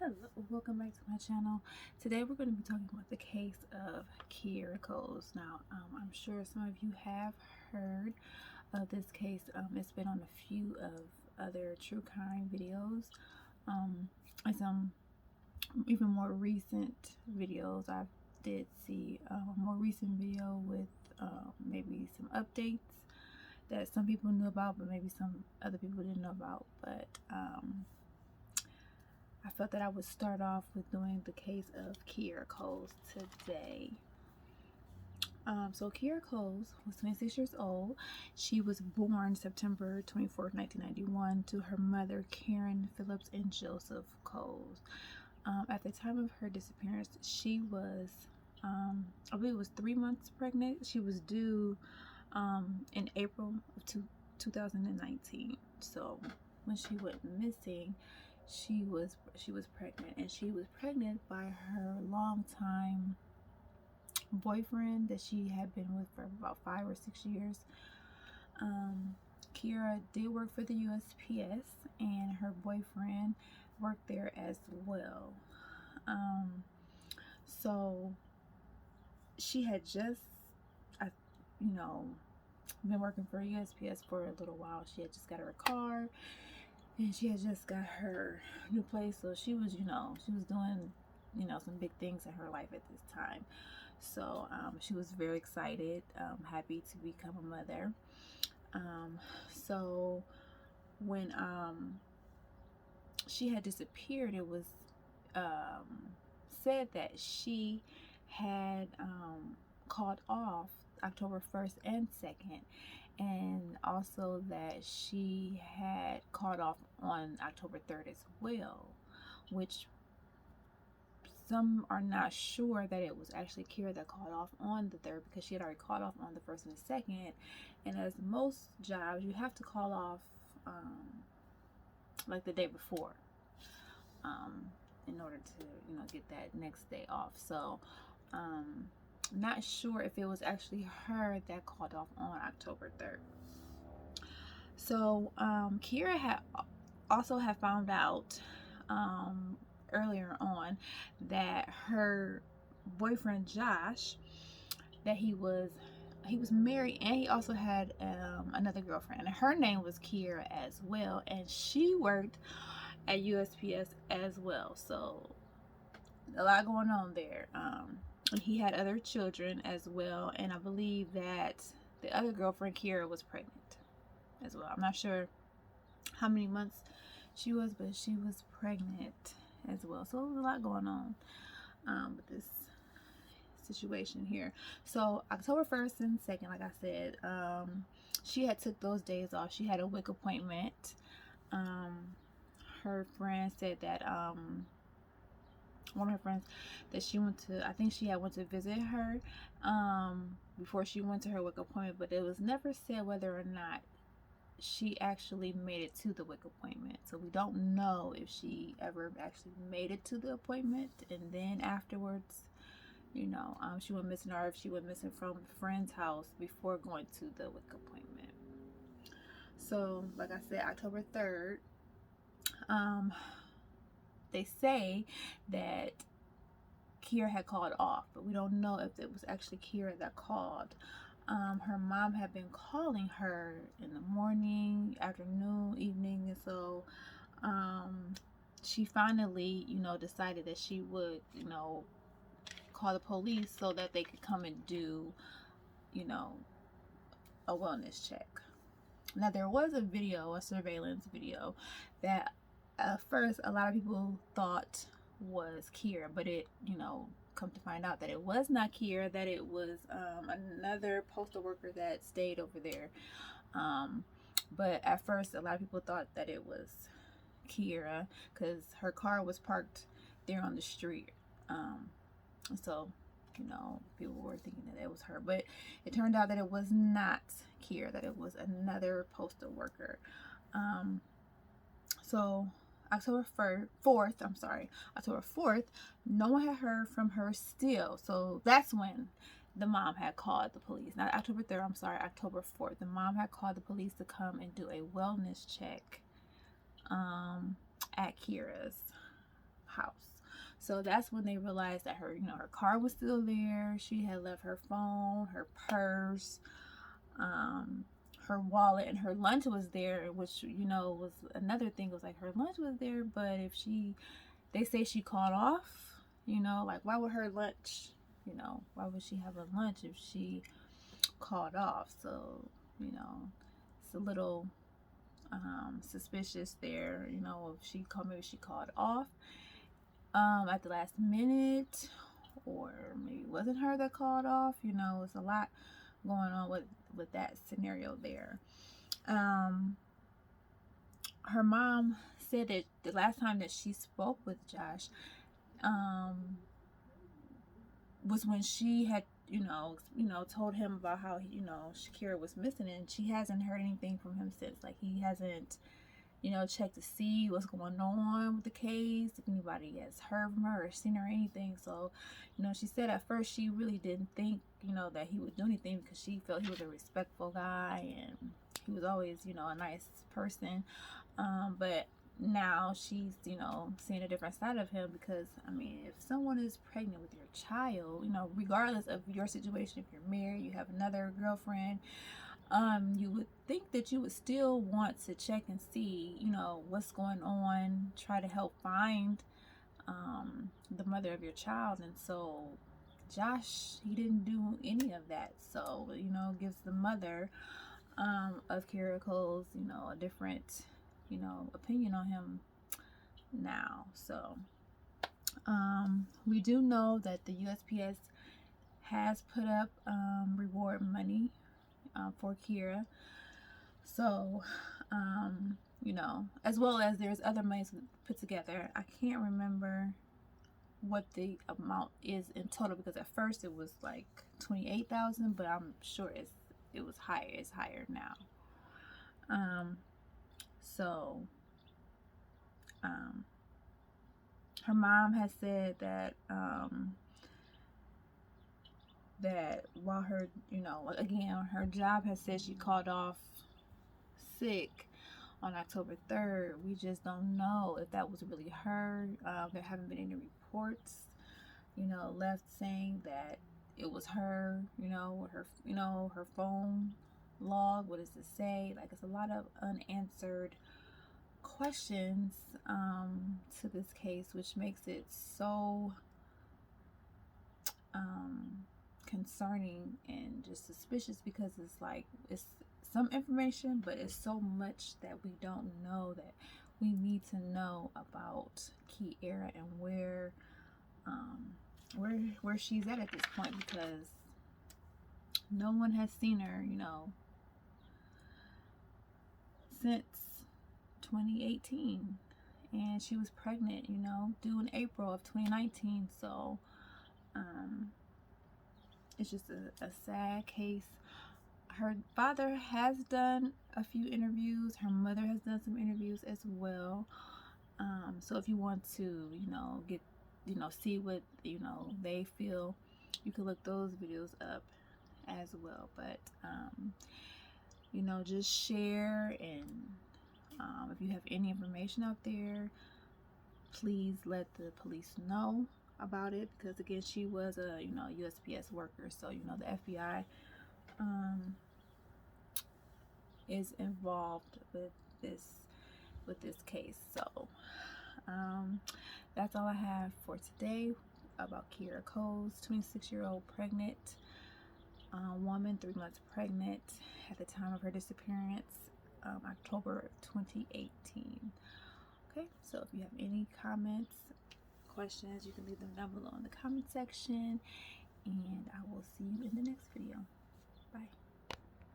Hello, welcome back to my channel. Today we're going to be talking about the case of Kierra Coles. Now, I'm sure some of you have heard of this case. It's been on a few of other true crime videos, and some even more recent videos. I did see a more recent video with maybe some updates that some people knew about, but maybe some other people didn't know about. But I felt that I would start off with doing the case of Kierra Coles today. So Kierra Coles was 26 years old. She was born September 24th, 1991 to her mother, Karen Phillips and Joseph Coles. At the time of her disappearance, she was, I believe it was 3 months pregnant. She was due in April of 2019. So when she went missing, she was pregnant, and she was pregnant by her longtime boyfriend that she had been with for about 5 or 6 years. Kierra did work for the USPS, and her boyfriend worked there as well. So she had just, been working for USPS for a little while. She had just got her car, and she had just got her new place, so she was, she was doing, some big things in her life at this time. So she was very excited, happy to become a mother. So when she had disappeared, it was said that she had called off October 1st and 2nd, and also that she had called off on October 3rd as well, which some are not sure that it was actually Kierra that called off on the 3rd, because she had already called off on the 1st and the 2nd, and as most jobs, you have to call off like the day before in order to get that next day off. So not sure if it was actually her that called off on October 3rd. So Kierra had also found out earlier on that her boyfriend Josh, that he was married, and he also had another girlfriend, and her name was Kierra as well, and she worked at USPS as well. So a lot going on there. He had other children as well, and I believe that the other girlfriend, Kierra, was pregnant as well. I'm not sure how many months she was, but she was pregnant as well. So there was a lot going on with this situation here. So October 1st and 2nd, like I said, she had took those days off. She had a WIC appointment. Her friend said that one of her friends that she went to, I think she had went to visit her before she went to her WIC appointment, but it was never said whether or not she actually made it to the WIC appointment. So we don't know if she ever actually made it to the appointment, and then afterwards, she went missing, or if she went missing from a friend's house before going to the WIC appointment. So like I said, October 3rd, they say that Kierra had called off, but we don't know if it was actually Kierra that called. Her mom had been calling her in the morning, afternoon, evening, and so she finally, decided that she would, call the police so that they could come and do, a wellness check. Now, there was a video, a surveillance video, that at first a lot of people thought was Kierra, but it, come to find out that it was not Kierra, that it was another postal worker that stayed over there. But at first, a lot of people thought that it was Kierra because her car was parked there on the street. So, people were thinking that it was her, but it turned out that it was not Kierra, that it was another postal worker. So October 4th, no one had heard from her still. So that's when the mom had called the police. Not October 3rd, October 4th. The mom had called the police to come and do a wellness check at Kierra's house. So that's when they realized that her, her car was still there. She had left her phone, her purse, her wallet, and her lunch was there, which, was another thing. It was like her lunch was there, but they say she called off, like why would her lunch, why would she have a lunch if she called off? So, it's a little suspicious there, if maybe she called off at the last minute, or maybe it wasn't her that called off. It's a lot going on with that scenario there. Her mom said that the last time that she spoke with Josh was when she had told him about how Kierra was missing, and she hasn't heard anything from him since. Like, he hasn't checked to see what's going on with the case, if anybody has heard from her or seen her or anything. So, she said at first she really didn't think, that he would do anything, because she felt he was a respectful guy and he was always, a nice person. But now she's, seeing a different side of him, because, if someone is pregnant with your child, regardless of your situation, if you're married, you have another girlfriend, you would think that you would still want to check and see, what's going on, try to help find the mother of your child. And so Josh, he didn't do any of that. So, gives the mother of Kierra Coles, a different, opinion on him now. So we do know that the USPS has put up reward money for Kierra. So, as well as there's other monies put together. I can't remember what the amount is in total, because at first it was like $28,000, but I'm sure it was higher. It's higher now. So her mom has said that that while her, again, her job has said she called off sick on October 3rd. We just don't know if that was really her. There haven't been any reports, left saying that it was her, her, her phone log. What does it say? Like, it's a lot of unanswered questions to this case, which makes it so concerning and just suspicious, because it's like, it's some information, but it's so much that we don't know, that we need to know about Kierra and where she's at this point, because no one has seen her, since 2018, and she was pregnant, due in April of 2019. So it's just a sad case. Her father has done a few interviews. Her mother has done some interviews as well. So if you want to, get, see what, they feel, you can look those videos up as well. But, just share, and if you have any information out there, please let the police know about it, because again, she was a USPS worker, so the FBI is involved with this case. So that's all I have for today about Kierra Coles, 26-year-old pregnant woman, 3 months pregnant at the time of her disappearance, October of 2018. Okay, so if you have any comments, questions, you can leave them down below in the comment section, and I will see you in the next video. Bye.